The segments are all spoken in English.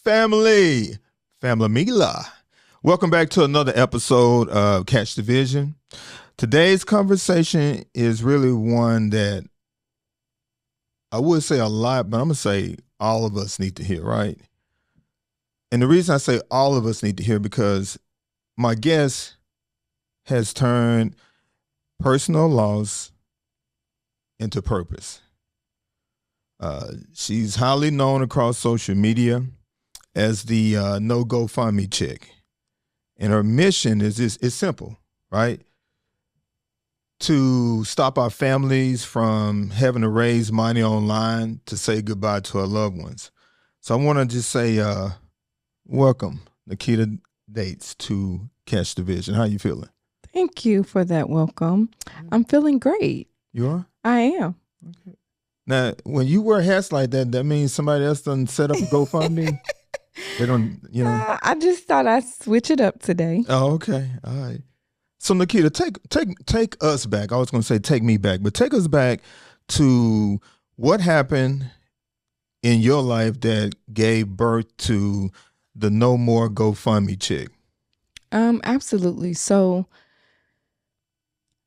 family, family Mila. Welcome back to another episode of Catch the Vision. Today's conversation is really one that I would say a lot, but I'm going to say all of us need to hear, right? And the reason I say all of us need to hear because my guest has turned personal loss into purpose. She's highly known across social media as the No GoFundMe Chick. And her mission is simple, right? To stop our families from having to raise money online to say goodbye to our loved ones. So I want to just say, welcome, Nikita Dates, to Catch the Vision. How you feeling? Thank you for that welcome. I'm feeling great. You are? I am. Okay. Now, when you wear hats like that, that means somebody else done set up a GoFundMe? They don't, you know. I just thought I'd switch it up today. Oh, okay. All right. So Nikita, take us back. I was going to say take me back, but take us back to what happened in your life that gave birth to the No More GoFundMe Chick. Absolutely. So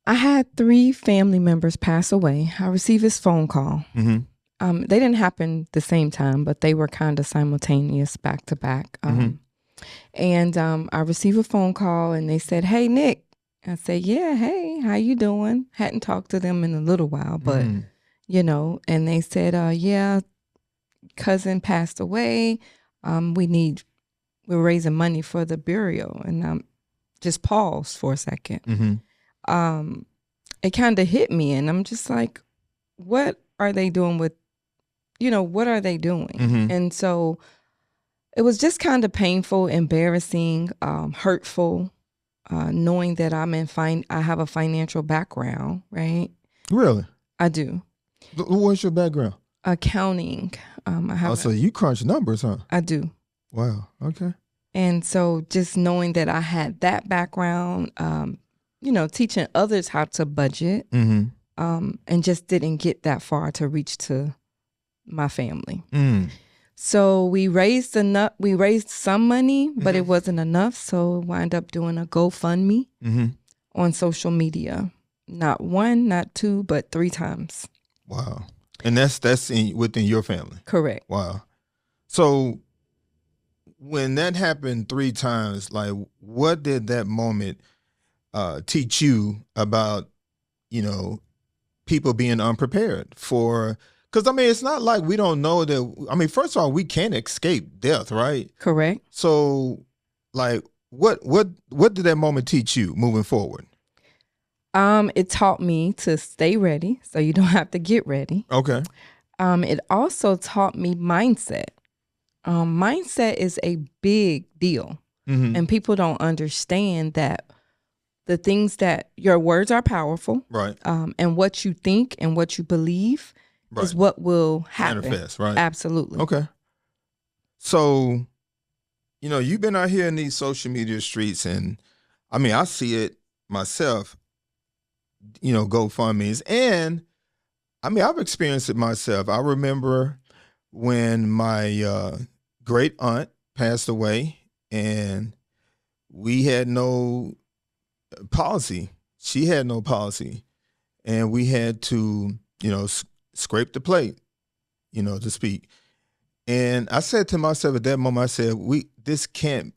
I had 3 family members pass away. I received this phone call. Mm-hmm. They didn't happen the same time, but they were kind of simultaneous back to back. And I received a phone call and they said, "Hey, Nick." I said, "Yeah, hey, how you doing?" Hadn't talked to them in a little while, but, you know, and they said, "Yeah, cousin passed away. We're raising money for the burial." And just paused for a second. Mm-hmm. It kind of hit me and I'm just like, what are they doing with, what are they doing? Mm-hmm. And so it was just kind of painful, embarrassing, hurtful, knowing that I have a financial background, right? Really? I do. What's your background? Accounting. So you crunch numbers, huh? I do. Wow. Okay. And so just knowing that I had that background, teaching others how to budget, and just didn't get that far to reach to my family. So we raised some money, but it wasn't enough. So wound up doing a GoFundMe on social media. Not 1, not 2, but 3 times. Wow. And that's within your family? Correct. Wow. So when that happened 3 times, like what did that moment teach you about, people being unprepared for? Because, it's not like we don't know that. First of all, we can't escape death, right? Correct. So, like, what did that moment teach you moving forward? It taught me to stay ready so you don't have to get ready. Okay. It also taught me mindset. Mindset is a big deal. And people don't understand that the things that your words are powerful. Right. And what you think and what you believe is what will happen. Manifest, right? Absolutely. Okay. So, you've been out here in these social media streets and I see it myself, GoFundMes. And I've experienced it myself. I remember when my great aunt passed away and we had no policy. She had no policy. And we had to, scrape the plate, to speak. And I said to myself at that moment, I said, this can't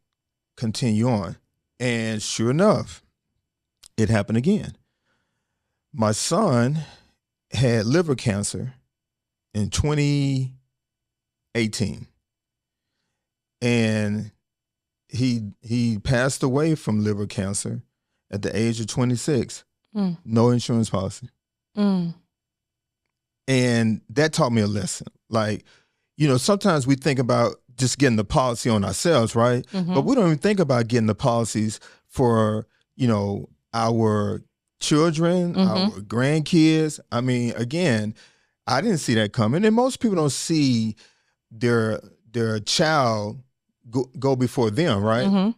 continue on. And sure enough, it happened again. My son had liver cancer in 2018. And he passed away from liver cancer at the age of 26. No insurance policy. And that taught me a lesson. Like, sometimes we think about just getting the policy on ourselves, right? But we don't even think about getting the policies for, our children, our grandkids. Again, I didn't see that coming. And most people don't see their child go before them, right?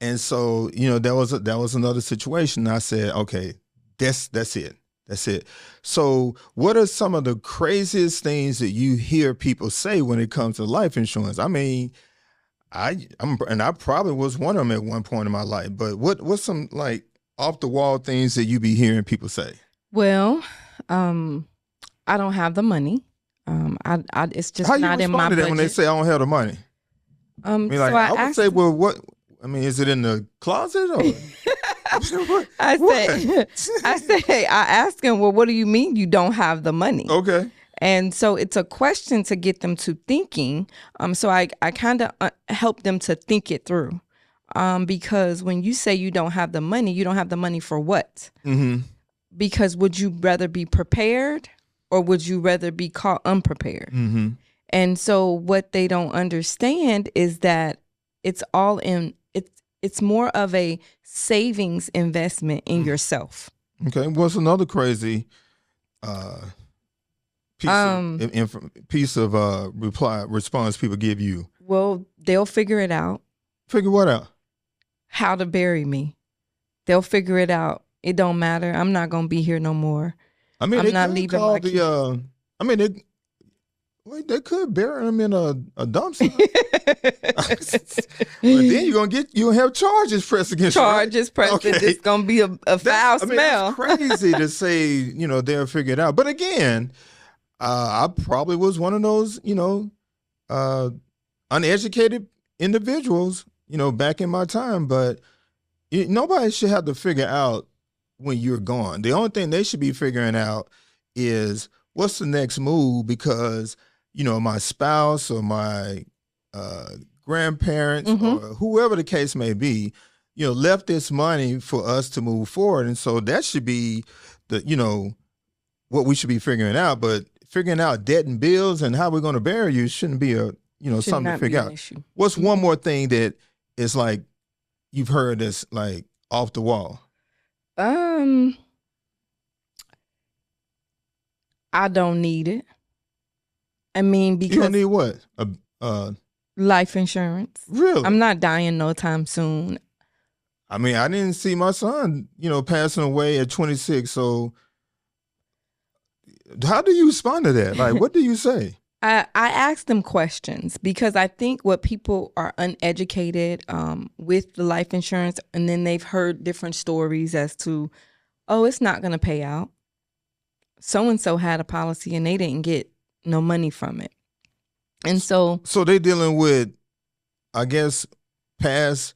And so, that was another situation. I said, okay, that's it. That's it. So what are some of the craziest things that you hear people say when it comes to life insurance? and I probably was one of them at one point in my life. But what's some like off the wall things that you be hearing people say? Well, I don't have the money. It's just How you not in my respond to that budget. when they say I don't have the money? I mean, like, So I would say, well, what? I mean, is it in the closet or? I ask him, well, what do you mean you don't have the money? Okay. And so it's a question to get them to thinking. So I kind of help them to think it through. Because when you say you don't have the money, you don't have the money for what? Mm-hmm. Because would you rather be prepared or would you rather be caught unprepared? Mm-hmm. And so what they don't understand is that it's all in, it's more of a savings investment in yourself. Okay. What's another crazy piece of response people give you? Well, they'll figure it out. Figure what out? How to bury me. They'll figure it out. It don't matter. I'm not gonna be here no more. I mean, I'm not leaving my kids. I mean, they could bury him in a dumpster. But then you're gonna have charges pressed against you. Charges pressed. Okay. It's gonna be a foul smell. That's crazy to say. They'll figure it out. But again, I probably was one of those uneducated individuals. Back in my time. But nobody should have to figure out when you're gone. The only thing they should be figuring out is what's the next move, because my spouse or my grandparents or whoever the case may be, left this money for us to move forward. And so that should be what we should be figuring out. But figuring out debt and bills and how we're going to bury you shouldn't be something to figure out. Issue. What's one more thing that is like you've heard that's like off the wall? I don't need it. I mean, because you don't need what? Life insurance. Really? I'm not dying no time soon. I mean, I didn't see my son, passing away at 26. So how do you respond to that? Like, what do you say? I ask them questions because I think what people are uneducated with the life insurance, and then they've heard different stories as to, oh, it's not going to pay out. So-and-so had a policy and they didn't get no money from it. And so they're dealing with, I guess, past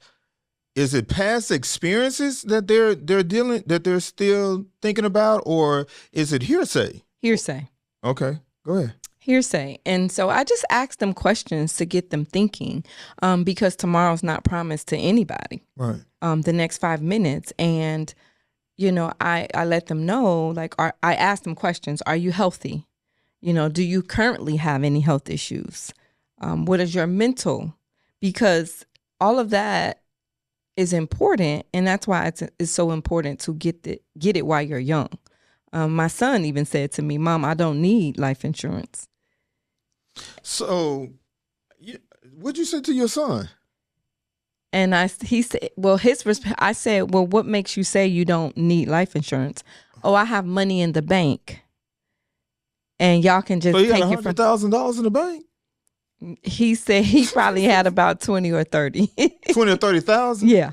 experiences that they're still thinking about, or is it hearsay? Hearsay. Okay, go ahead. Hearsay. And so I just ask them questions to get them thinking, because tomorrow's not promised to anybody. Right. The next 5 minutes. And, I let them know, like, I ask them questions. Are you healthy? Do you currently have any health issues? What is your mental? Because all of that is important. And that's why it's so important to get it while you're young. My son even said to me, Mom, I don't need life insurance. So what'd you say to your son? And he said, well, I said, well, what makes you say you don't need life insurance? Oh, I have money in the bank. And y'all can just take it from $100,000 in the bank? He said he probably had about 20 or 30. 20 or 30,000? Yeah.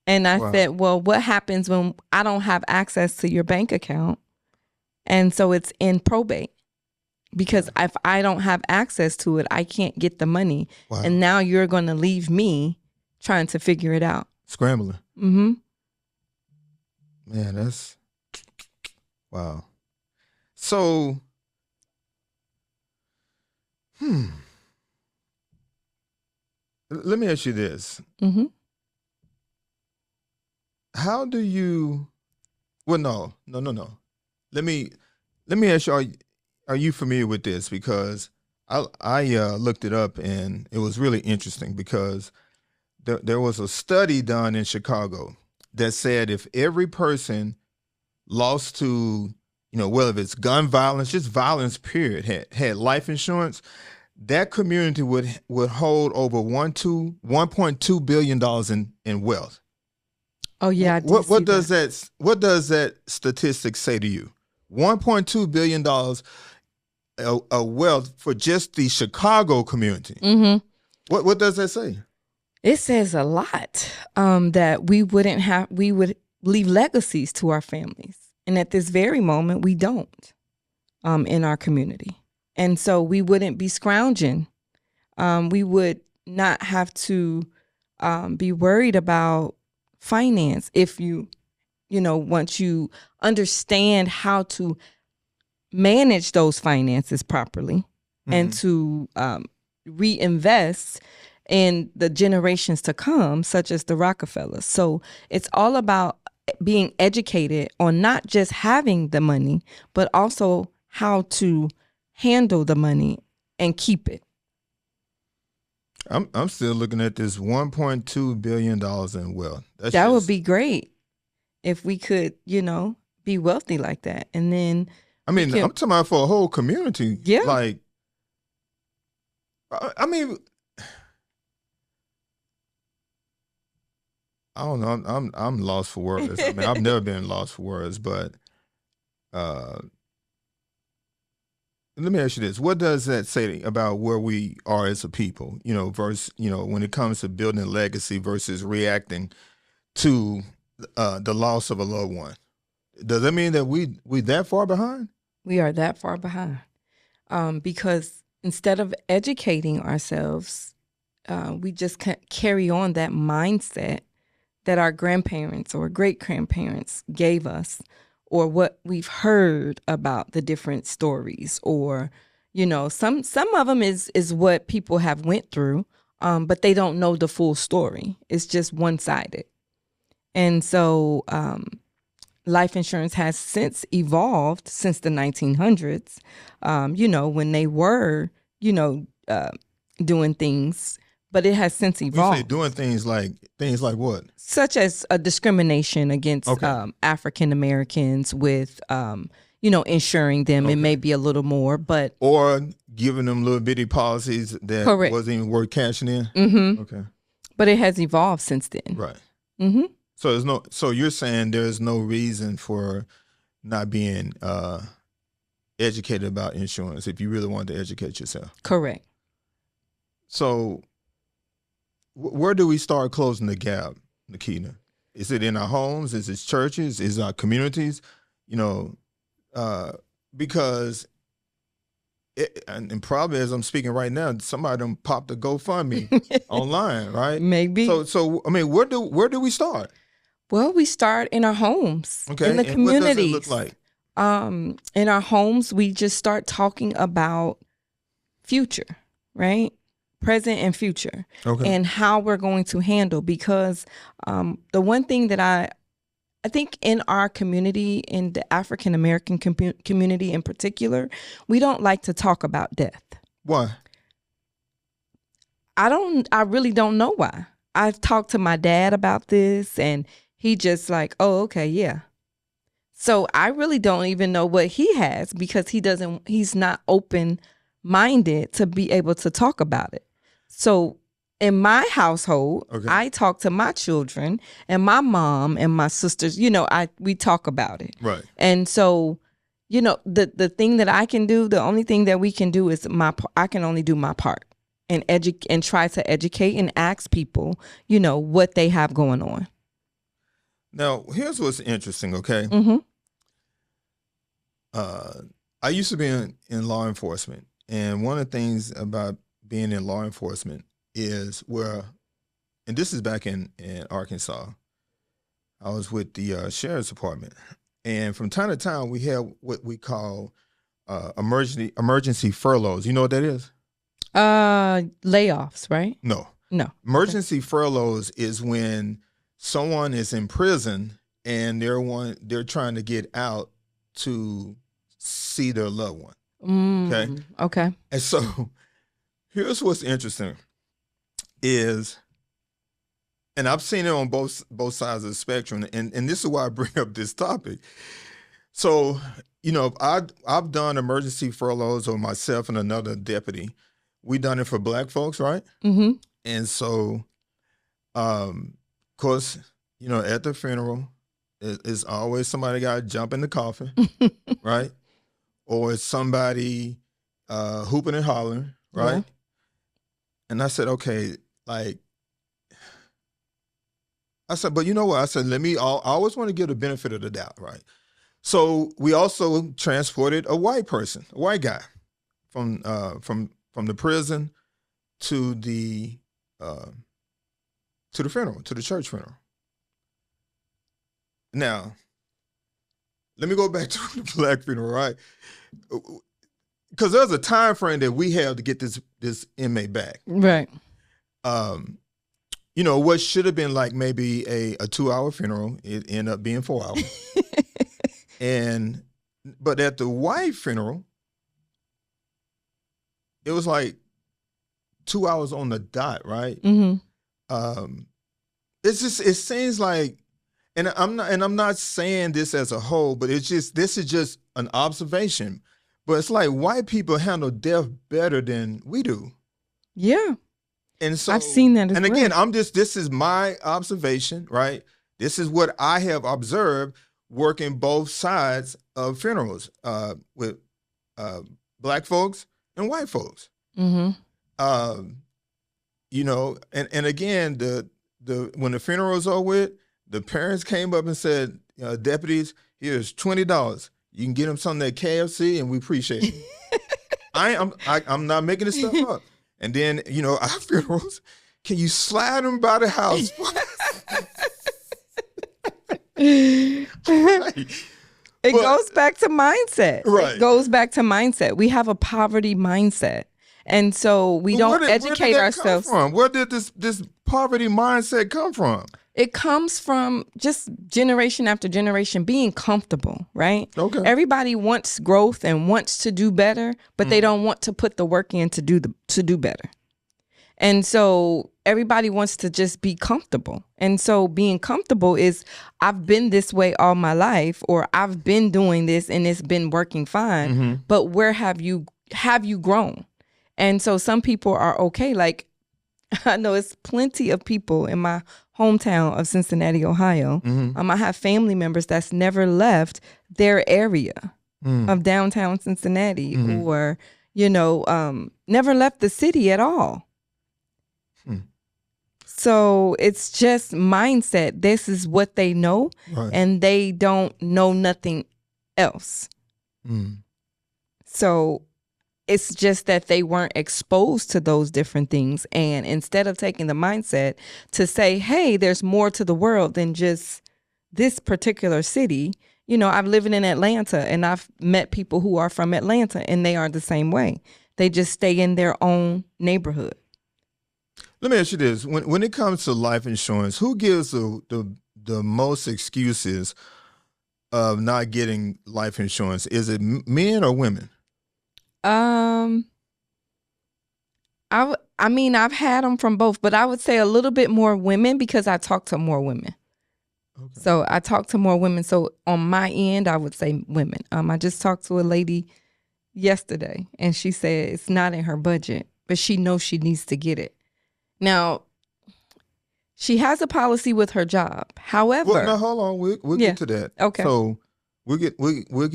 And I said, well, what happens when I don't have access to your bank account? And so it's in probate. Because if I don't have access to it, I can't get the money. Wow. And now you're going to leave me trying to figure it out. Scrambling. Mm-hmm. Man, that's... Wow. So... Let me ask you this. Mm-hmm. How do you... Well, no. Let me ask you, are you familiar with this? Because I looked it up and it was really interesting because there was a study done in Chicago that said if every person lost to, whether it's gun violence, just violence period, had life insurance, that community would hold over $1.2 billion in wealth. Oh yeah. What does that statistic say to you? $1.2 billion a wealth for just the Chicago community. Mm-hmm. What does that say? It says a lot, that we would leave legacies to our families. And at this very moment, we don't, in our community. And so we wouldn't be scrounging. We would not have to be worried about finance if once you understand how to manage those finances properly and to reinvest in the generations to come, such as the Rockefellers. So it's all about being educated on not just having the money, but also how to handle the money and keep it. I'm still looking at this $1.2 billion in wealth. That would be great if we could, be wealthy like that. And then I'm talking about for a whole community. Yeah. Like, I mean, I don't know. I'm lost for words. I mean, I've never been lost for words, but let me ask you this: what does that say about where we are as a people? Versus when it comes to building a legacy versus reacting to the loss of a loved one. Does that mean that we that far behind? We are that far behind, because instead of educating ourselves, we just can't carry on that mindset that our grandparents or great-grandparents gave us, or what we've heard about the different stories, or some of them is what people have went through, but they don't know the full story. It's just one-sided. And so life insurance has since evolved since the 1900s, when they were doing things, but it has since evolved. You say doing things like what? Such as a discrimination against African Americans with, insuring them. Okay. It may be a little more, but or giving them little bitty policies that correct. Wasn't even worth cashing in. Mm-hmm. Okay, but it has evolved since then. Right. Mm-hmm. So you're saying there's no reason for not being educated about insurance if you really want to educate yourself. Correct. So where do we start closing the gap, Nikita? Is it in our homes? Is it churches? Is it our communities? Because and probably as I'm speaking right now, somebody done popped a GoFundMe online, right? Maybe. So I mean, where do we start? Well, we start in our homes, okay. In the communities. What does it look like? In our homes, we just start talking about future, right? Present and future, and how we're going to handle. Because the one thing that I think in our community, in the African American community in particular, we don't like to talk about death. Why? I really don't know why. I've talked to my dad about this, and he just like, oh, okay, yeah. So I really don't even know what he has, because he's not open-minded to be able to talk about it. So in my household, I talk to my children and my mom and my sisters, we talk about it. Right. And so, the thing that I can do, the only thing that we can do is I can only do my part and try to educate and ask people, what they have going on. Now, here's what's interesting, okay? Mm-hmm. I used to be in law enforcement, and one of the things about being in law enforcement is and this is back in Arkansas, I was with the sheriff's department, and from time to time we have what we call emergency furloughs. You know what that is? Layoffs, right? No. Emergency furloughs is when someone is in prison and they're trying to get out to see their loved one. Okay. And so here's what's interesting is, and I've seen it on both sides of the spectrum, and this is why I bring up this topic. So, I've done emergency furloughs on myself and another deputy. We done it for Black folks, right? Mm-hmm. And so, of course, at the funeral, it's always somebody got to jump in the coffin, right? Or it's somebody hooping and hollering, right? Yeah. And I said, okay, like, I said, but you know what? I said, I always want to give the benefit of the doubt, right? So we also transported a white person, a white guy, from the prison to the funeral, to the church funeral. Now, let me go back to the black funeral, right? Because there's a time frame that we have to get this inmate back. Right. You know, what should have been like maybe a 2-hour funeral, it ended up being 4 hours. But at the white funeral, it was like 2 hours on the dot, right? Mm-hmm. It seems like, and I'm not saying this as a whole, but this is just an observation. But it's like white people handle death better than we do. Yeah. And so I've seen that as well. And again, this is my observation, right? This is what I have observed working both sides of funerals with black folks and white folks. Mm-hmm. You know, and again, when the funeral was over with, the parents came up and said, deputies, here's $20. You can get them something at KFC, and we appreciate it. I'm not making this stuff up. And then, you know, our funerals, can you slide them by the house? It goes back to mindset. Right. It goes back to mindset. We have a poverty mindset. And so we don't educate ourselves. Where did this poverty mindset come from? It comes from just generation after generation being comfortable, right? Okay. Everybody wants growth and wants to do better, but they don't want to put the work in to do better. And so everybody wants to just be comfortable. And so being comfortable is, I've been this way all my life, or I've been doing this and it's been working fine. Mm-hmm. But where have you grown? And so some people are okay. Like, I know it's plenty of people in my hometown of Cincinnati, Ohio. Mm-hmm. I have family members that's never left their area of downtown Cincinnati, or, you know, never left the city at all. So it's just mindset. This is what they know, right, and they don't know nothing else. So it's just that they weren't exposed to those different things. And instead of taking the mindset to say, hey, there's more to the world than just this particular city. You know, I'm living in Atlanta, and I've met people who are from Atlanta, and they are the same way. They just stay in their own neighborhood. Let me ask you this. When it comes to life insurance, who gives the most excuses of not getting life insurance? Is it men or women? I mean, I've had them from both, but I would say a little bit more women, because I talk to more women. Okay. So I talk to more women. So on my end, I would say women. I just talked to a lady yesterday, and she said it's not in her budget, but she knows she needs to get it. Now, she has a policy with her job. However, well, now hold on, we'll get to that. Okay. So we'll get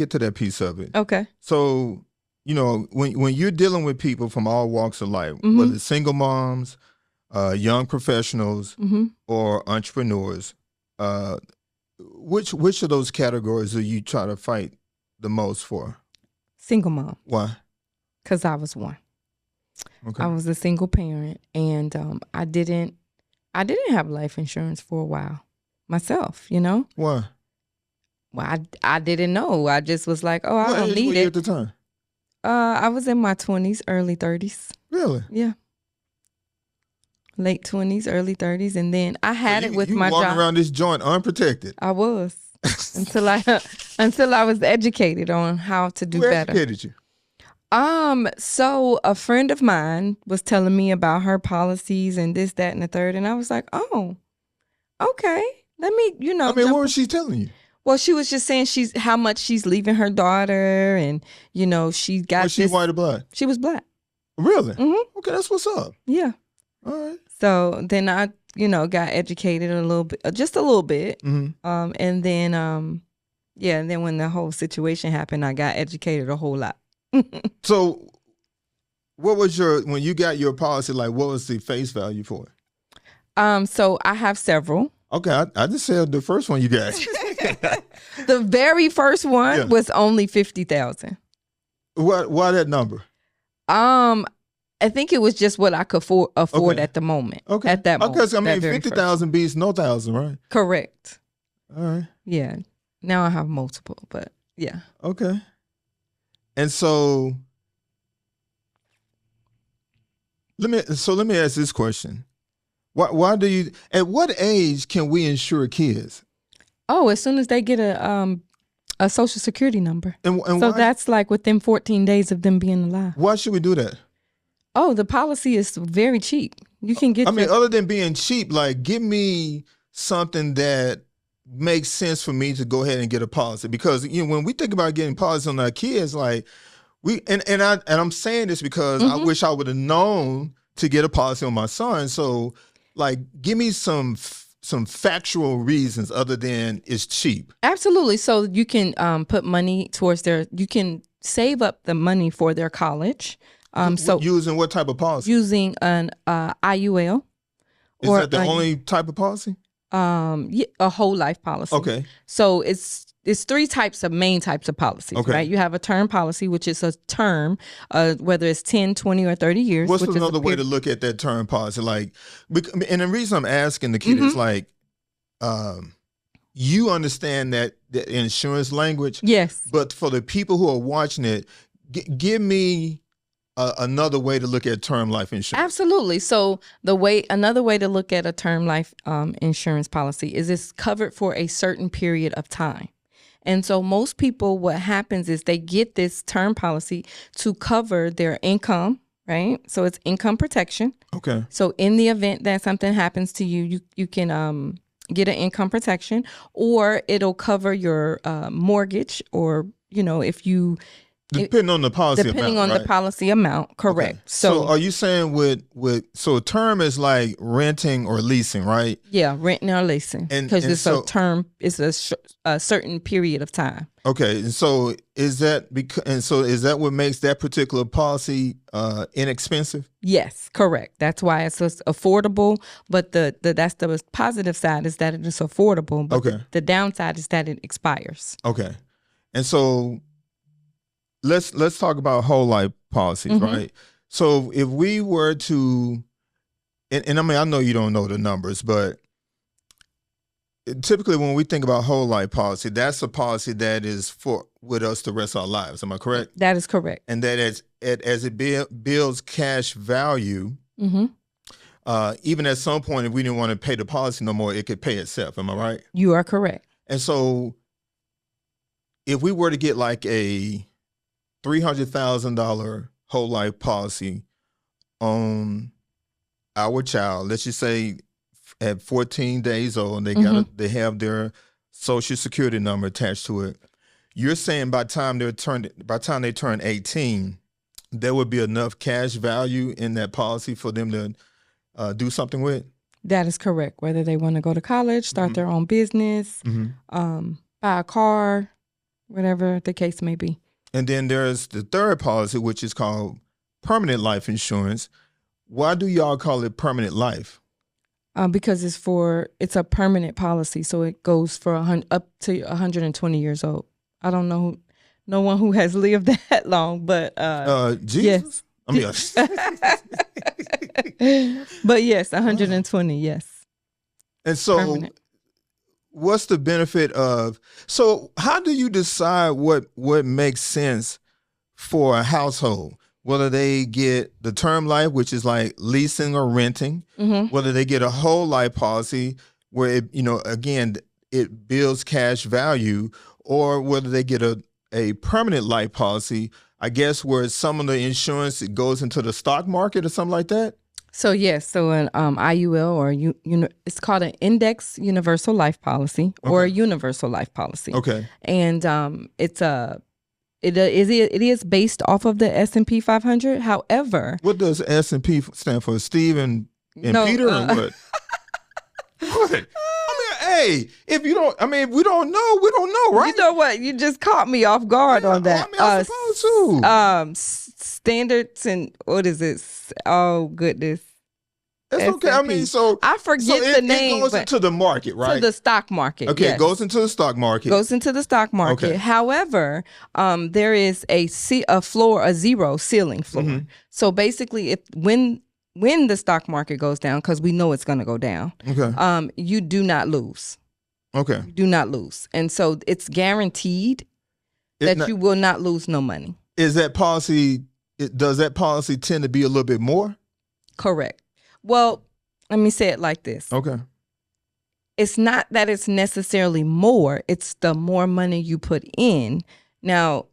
to that piece of it. Okay. So, you know, when you're dealing with people from all walks of life, whether it's single moms, young professionals, or entrepreneurs, which of those categories do you try to fight the most for? Single mom. Why? Because I was one. Okay. I was a single parent, and I didn't have life insurance for a while myself, you know? Why? Well, I didn't know. I just was like, oh, I don't need it. At the time? I was in my 20s, early 30s. Really? Yeah. Late 20s, early 30s. And then I had it with my job. You walking around this joint unprotected. I was. until I was educated on how to do better. Who educated you? So a friend of mine was telling me about her policies and this, that, and the third. And I was like, oh, okay. Let me, you know. I mean, what was she telling you? Well, she was just saying how much she's leaving her daughter, and, you know, she got Was she white or black? She was black. Really? Mm-hmm. Okay, that's what's up. Yeah. All right. So then I, you know, got educated a little bit, just a little bit. Mm-hmm. And then, and then when the whole situation happened, I got educated a whole lot. So what was when you got your policy, like what was the face value for it? So I have several. Okay, I just said the first one you got. The very first one was only $50,000. Why that number? I think it was just what I could afford at the moment. Okay. At that moment. Because I mean, 50,000 beats no thousand, right? Correct. All right. Yeah. Now I have multiple, but yeah. Okay. And so let me ask this question. Why do you, at what age can we insure kids? Oh, as soon as they get a social security number. And so that's like within 14 days of them being alive. Why should we do that? Oh, the policy is very cheap. You can get. I mean, other than being cheap, like give me something that makes sense for me to go ahead and get a policy, because when we think about getting policy on our kids, like I'm saying this because I wish I would have known to get a policy on my son. So, like, give me some factual reasons other than it's cheap. Absolutely. So you can put money towards you can save up the money for their college. So using what type of policy? Using an IUL. Is that the only type of policy? Yeah, a whole life policy. Okay. So it's three main types of policies, right? You have a term policy, which is a term, whether it's 10, 20, or 30 years. What's another way to look at that term policy? Like, and the reason I'm asking the kid is like, you understand that the insurance language. Yes. But for the people who are watching it, give me another way to look at term life insurance. Absolutely. So another way to look at a term life insurance policy is it's covered for a certain period of time. And so most people, what happens is they get this term policy to cover their income, right? So it's income protection. Okay. So in the event that something happens to you, you can get an income protection, or it'll cover your mortgage, or, if you... Depending on the policy amount. Depending on the policy amount, correct. Okay. So are you saying so a term is like renting or leasing, right? Yeah, renting or leasing, because it's a term. It's a certain period of time. Okay, and so is that what makes that particular policy inexpensive? Yes, correct. That's why it's affordable. But that's the positive side, is that it is affordable. But the downside is that it expires. Okay, and so. Let's talk about whole life policies, right? So if we were to, and I mean, I know you don't know the numbers, but typically when we think about whole life policy, that's a policy that is with us the rest of our lives. Am I correct? That is correct. And that as it builds cash value, even at some point, if we didn't want to pay the policy no more, it could pay itself. Am I right? You are correct. And so if we were to get like a $300,000 whole life policy on our child, let's just say at 14 days old, and they have their social security number attached to it. You're saying by the time they turn 18, there would be enough cash value in that policy for them to do something with? That is correct. Whether they want to go to college, start their own business, buy a car, whatever the case may be. And then there's the third policy, which is called permanent life insurance. Why do y'all call it permanent life? Because it's a permanent policy, so it goes for up to 120 years old. I don't know no one who has lived that long, but Jesus. Yes. But yes, 120. Yes. And so. Permanent. What's the benefit of? So how do you decide what makes sense for a household? Whether they get the term life, which is like leasing or renting, whether they get a whole life policy where it builds cash value, or whether they get a permanent life policy, I guess, where some of the insurance, it goes into the stock market or something like that. So yes, so an IUL, or it's called an Index Universal Life Policy, or a Universal Life Policy. Okay. And it is based off of the S&P 500. However, what does S&P stand for? Steve and Peter, or what? What? I mean, Hey, if you don't, if we don't know, we don't know, right? You know what? You just caught me off guard on that. I'm supposed to. Standards and what is it? Oh goodness. That's okay. S&P. So I forget the name. It goes into the market, right? To the stock market. Okay, yes. It goes into the stock market. Goes into the stock market. Okay. However, there is a floor, a zero ceiling floor. Mm-hmm. So basically, when the stock market goes down, because we know it's going to go down, okay, you do not lose. Okay. You do not lose, and so it's guaranteed that you will not lose no money. Is that policy? Does that policy tend to be a little bit more? Correct. Well, let me say it like this. Okay. It's not that it's necessarily more. It's the more money you put in. Now,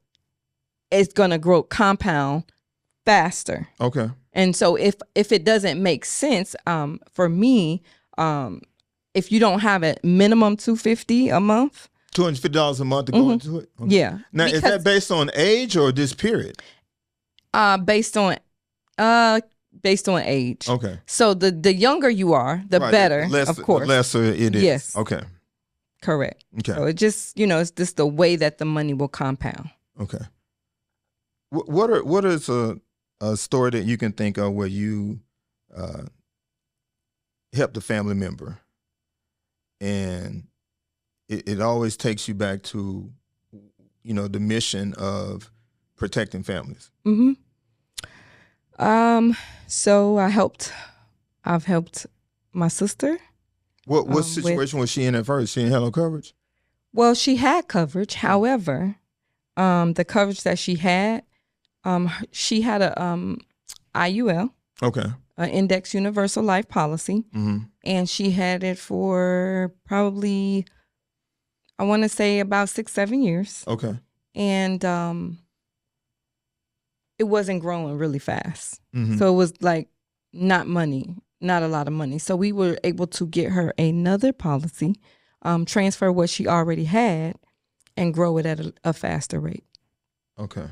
it's going to compound faster. Okay. And so if it doesn't make sense, for me, if you don't have a minimum $250 a month. $250 a month to go into it? Okay. Yeah. Now, is that based on age or this period? Based on age. Okay. So the younger you are, the better, of course. The lesser it is. Yes. Okay. Correct. Okay. So it just, it's just the way that the money will compound. Okay. What is a story that you can think of where you helped a family member and it always takes you back to, the mission of protecting families? Mm-hmm. So I've helped my sister. What situation was she in at first? She didn't have no coverage? Well, she had coverage. However, the coverage that she had a IUL. Okay. An Index Universal Life Policy. Mm-hmm. And she had it for probably, I want to say about 6-7 years. Okay. And it wasn't growing really fast. Mm-hmm. So it was like not a lot of money. So we were able to get her another policy, transfer what she already had, and grow it at a faster rate. Okay.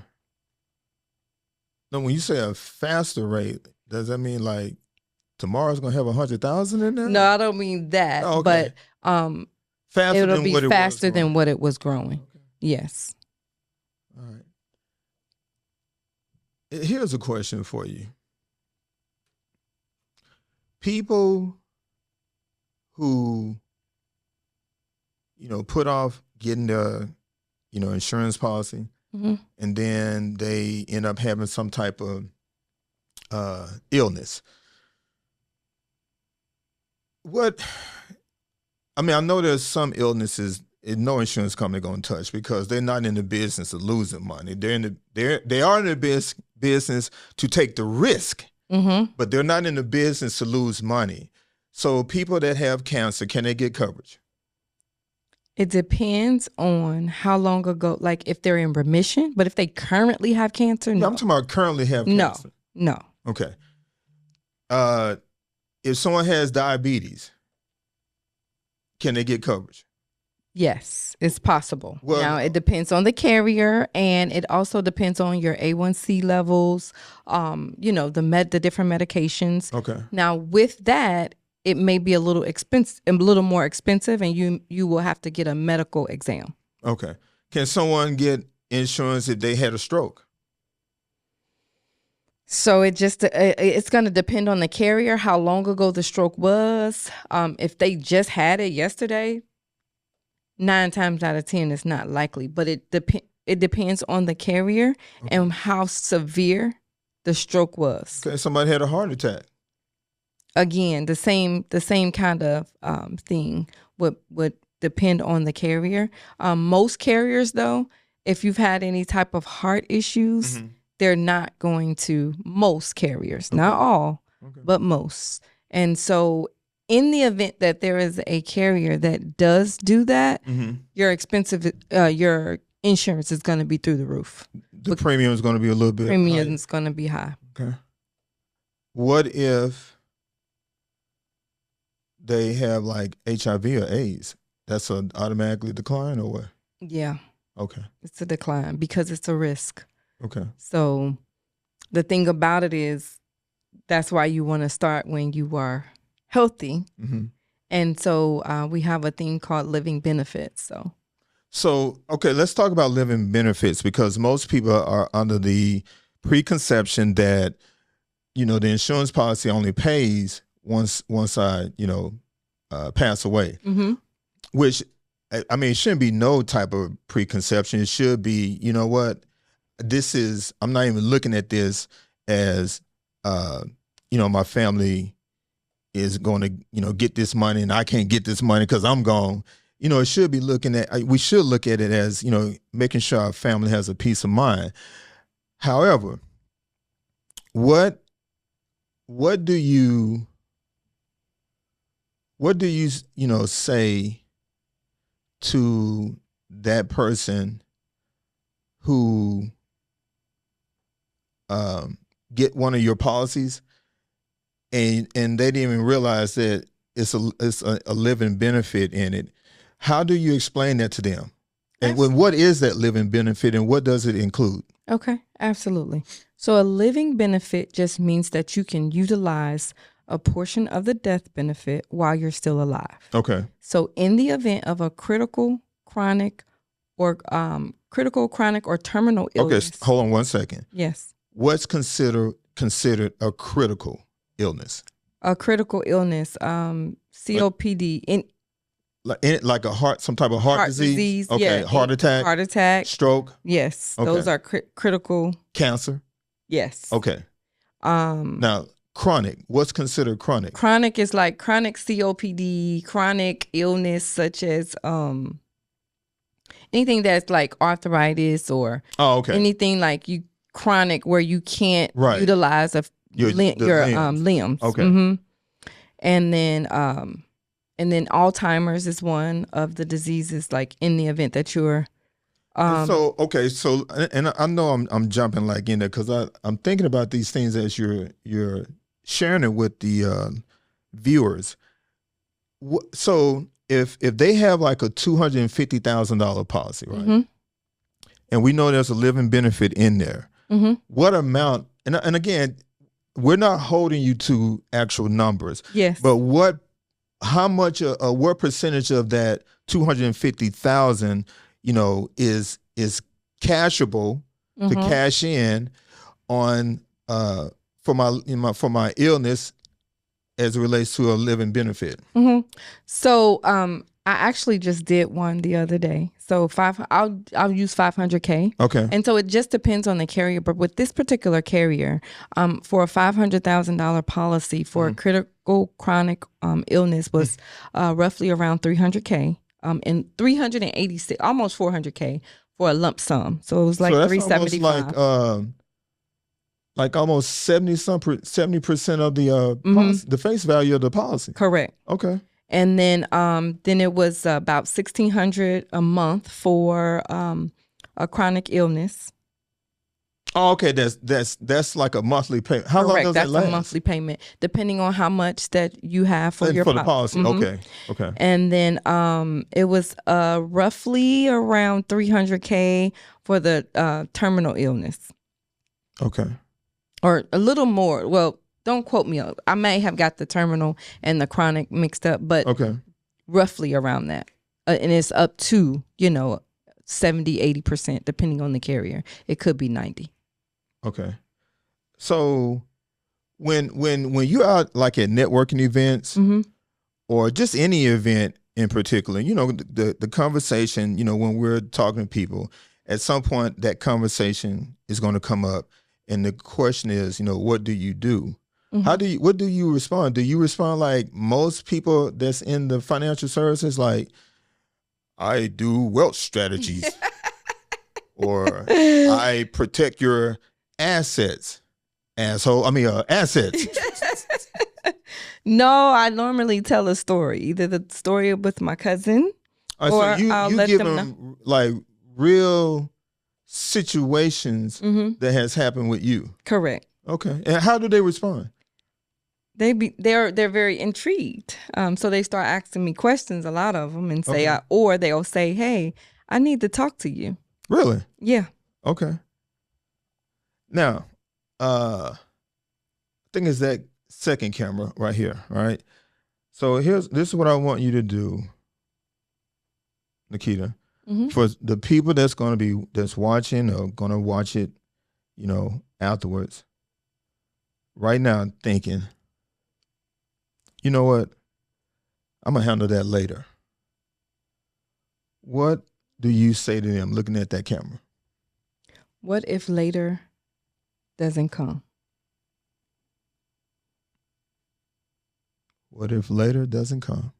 Now, when you say a faster rate, does that mean like tomorrow's gonna have 100,000 in there? No, I don't mean that. Oh, okay. But faster it'll than be what faster it was than what it was growing. Okay. Yes. All right. Here's a question for you. People who, put off getting the, insurance policy, mm-hmm. and then they end up having some type of illness. I know there's some illnesses no insurance company going to touch because they're not in the business of losing money. They are in the business to take the risk, mm-hmm. but they're not in the business to lose money. So people that have cancer, can they get coverage? It depends on how long ago, like if they're in remission, but if they currently have cancer, no. I'm talking about currently have cancer. No. Okay. If someone has diabetes, can they get coverage? Yes, it's possible. Well, now, it depends on the carrier, and it also depends on your A1C levels, the different medications. Okay. Now, with that, it may be a little more expensive, and you will have to get a medical exam. Okay. Can someone get insurance if they had a stroke? So it's going to depend on the carrier, how long ago the stroke was. If they just had it yesterday, 9 times out of 10 it's not likely. But it depends on the carrier and how severe the stroke was. Okay, somebody had a heart attack. Again, the same kind of thing would depend on the carrier. Most carriers, though, if you've had any type of heart issues, mm-hmm. they're not going to, most carriers, not all, but most. And so in the event that there is a carrier that does do that, mm-hmm. your insurance is going to be through the roof. The premium is going to be a little bit Premium is going to be high. Okay. What if they have like HIV or AIDS? That's an automatically decline or what? Yeah. Okay. It's a decline because it's a risk. Okay. So the thing about it is that's why you want to start when you are healthy mm-hmm. And so we have a thing called living benefits. So, okay, let's talk about living benefits, because most people are under the preconception that, the insurance policy only pays once I, pass away, which, I mean, it shouldn't be no type of preconception. It should be, what, I'm not even looking at this as, my family is going to, get this money and I can't get this money because I'm gone. It should be we should look at it as, making sure our family has a peace of mind. However, what do you say to that person who get one of your policies and they didn't even realize that it's a living benefit in it? How do you explain that to them? And what is that living benefit and what does it include? Okay, absolutely. So a living benefit just means that you can utilize a portion of the death benefit while you're still alive. Okay. So in the event of a critical, chronic, or terminal illness. Okay, hold on one second. Yes. What's considered a critical illness? A critical illness, COPD, like some type of heart disease? Okay, yeah, heart attack, stroke. Yes, okay. Those are critical. Cancer. Yes. Okay. Now, chronic. What's considered chronic? Chronic is like chronic COPD, chronic illness such as anything that's like arthritis or anything like chronic where you can't utilize your limbs. Okay. Mm-hmm. And then Alzheimer's is one of the diseases, like in the event that you're. So and I know I'm jumping like in there because I'm thinking about these things as you're sharing it with the viewers. So if they have like a $250,000 policy, right? Mm-hmm. And we know there's a living benefit in there. Mm-hmm. What amount? And again, we're not holding you to actual numbers. Yes. But how much? What percentage of that 250,000? Is cashable to cash in on for my illness as it relates to a living benefit. Mm-hmm. So I actually just did one the other day. So I'll use $500K. Okay. And so it just depends on the carrier. But with this particular carrier, for a $500,000 policy for a critical chronic illness was roughly around $300K. And 386, almost $400K for a lump sum. So it was like 375. Like almost 70% of the policy, the face value of the policy. Correct. Okay. And then it was about $1,600 a month for a chronic illness. Oh, okay. That's like a monthly payment. How long does that last? That's a monthly payment, depending on how much that you have for your policy. Mm-hmm. Okay. And then it was roughly around $300K for the terminal illness. Okay. Or a little more. Well, don't quote me. I may have got the terminal and the chronic mixed up, but roughly around that. And it's up to 70-80%, depending on the carrier. It could be 90. Okay. So when you're out like at networking events or just any event in particular, the conversation, when we're talking to people, at some point that conversation is going to come up. And the question is, what do you do? What do you respond? Do you respond like most people that's in the financial services, like, I do wealth strategies or I protect your assets, asshole. I mean, assets. No, I normally tell a story, either the story with my cousin or so you let give them them like real situations that has happened with you. Correct. Okay. And how do they respond? They're very intrigued. So they start asking me questions, a lot of them, and say, or they'll say, "Hey, I need to talk to you." Really? Yeah. Okay. Now, I think it's that second camera right here, right? So this is what I want you to do, Nikita. Mm-hmm. For the people that's watching or gonna watch it, afterwards, right now thinking, you know what? I'm gonna handle that later. What do you say to them looking at that camera? What if later doesn't come? What if later doesn't come?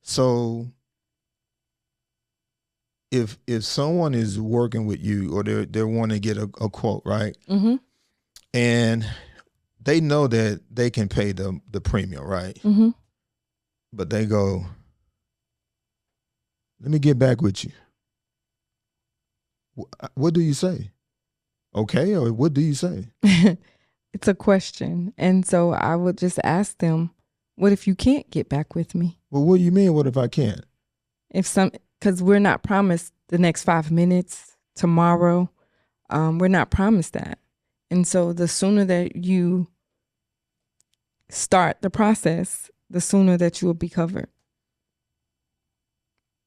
So if someone is working with you or they want to get a quote, right? Mm-hmm. And they know that they can pay the premium, right? Mm-hmm. But they go, let me get back with you. What do you say? Okay, or what do you say? It's a question. And so I would just ask them, what if you can't get back with me? Well, what do you mean, what if I can't? Because we're not promised the next 5 minutes, tomorrow. We're not promised that. And so the sooner that you start the process, the sooner that you will be covered.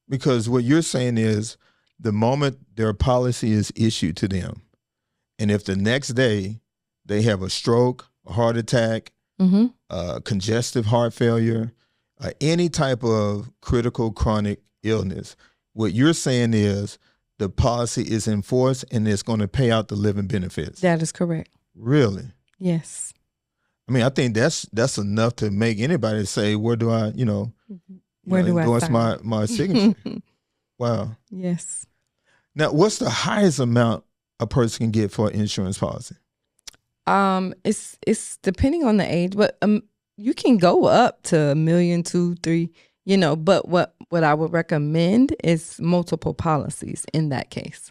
Because what you're saying is the moment their policy is issued to them, and if the next day they have a stroke, a heart attack, Mm-hmm. Congestive heart failure, any type of critical chronic illness, what you're saying is the policy is enforced and it's going to pay out the living benefits. That is correct. Really? Yes. I mean, I think that's enough to make anybody say, where do I, Where do I endorse sign? my signature? Wow. Yes. Now, what's the highest amount a person can get for an insurance policy? It's depending on the age, but you can go up to $1 million, 2, 3, but what I would recommend is multiple policies in that case.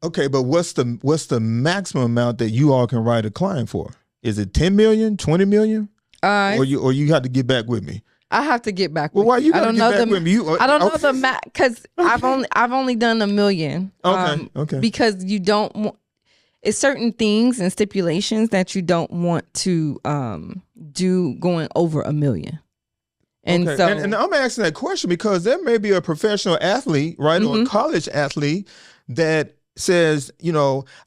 Okay, but what's the maximum amount that you all can write a client for? Is it 10 million, 20 million? Or you have to get back with me? I have to get back well, with why you I gotta get back with me? I don't know the max because I've only done $1 million. Okay. Because you don't want, it's certain things and stipulations that you don't want to do going over $1 million. And okay. so and I'm asking that question because there may be a professional athlete, right, or a college athlete that says,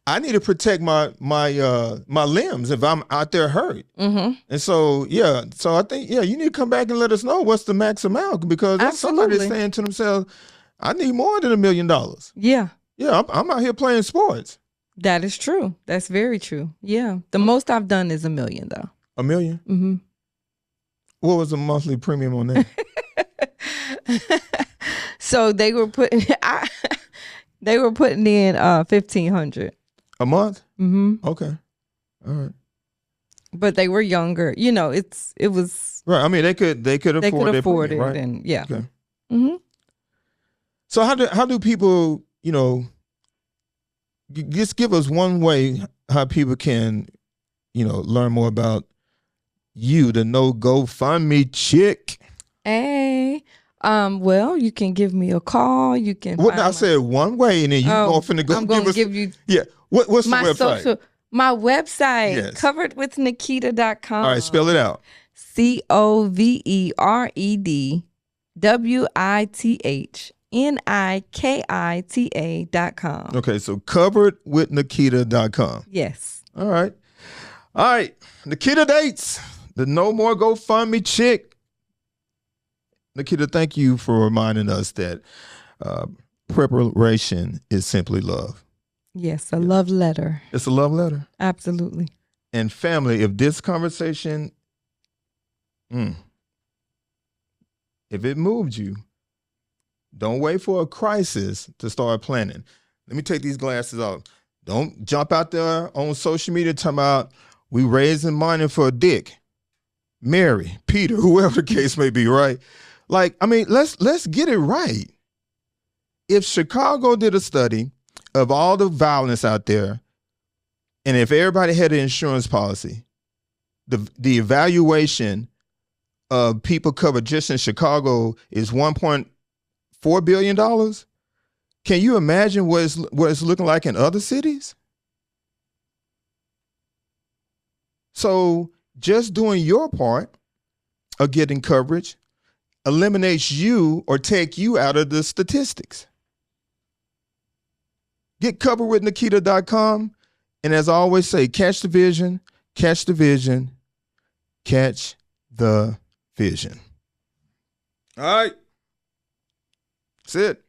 I need to protect my limbs if I'm out there hurt. Mm-hmm. And so I think you need to come back and let us know what's the max amount because somebody's saying to themselves, I need more than $1 million. Yeah. Yeah, I'm out here playing sports. That is true. That's very true. Yeah. The most I've done is $1 million though. $1 million? Mm-hmm. What was the monthly premium on that? So they were putting in $1,500 a month. Mm-hmm. Okay, all right. But they were younger. It was right. I mean, they could afford it, right? And yeah. Okay. Mm-hmm. So how do people just give us one way how people can learn more about you, the No GoFundMe Chick? Hey, well, you can give me a call. You can. I said one way, and then I'm going to give you. Yeah. What's my the website? My website, yes. coveredwithnikita.com. All right, spell it out. COVEREDWITHNIKITA.com. Okay, so coveredwithnikita.com. Yes. All right. Nikita Dates, the No More GoFundMe Chick. Nikita, thank you for reminding us that preparation is simply love. Yes, a love letter. It's a love letter. Absolutely. And family, if this conversation, if it moved you, don't wait for a crisis to start planning. Let me take these glasses off. Don't jump out there on social media talking about we raising money for Dick, Mary, Peter, whoever the case may be, right? Like, I mean, let's get it right. If Chicago did a study of all the violence out there, and if everybody had an insurance policy, the evaluation of people covered just in Chicago is $1.4 billion. Can you imagine what it's looking like in other cities? So just doing your part of getting coverage eliminates you or take you out of the statistics. Get covered with Nikita.com. And as I always say, catch the vision, catch the vision, catch the vision. All right. That's it.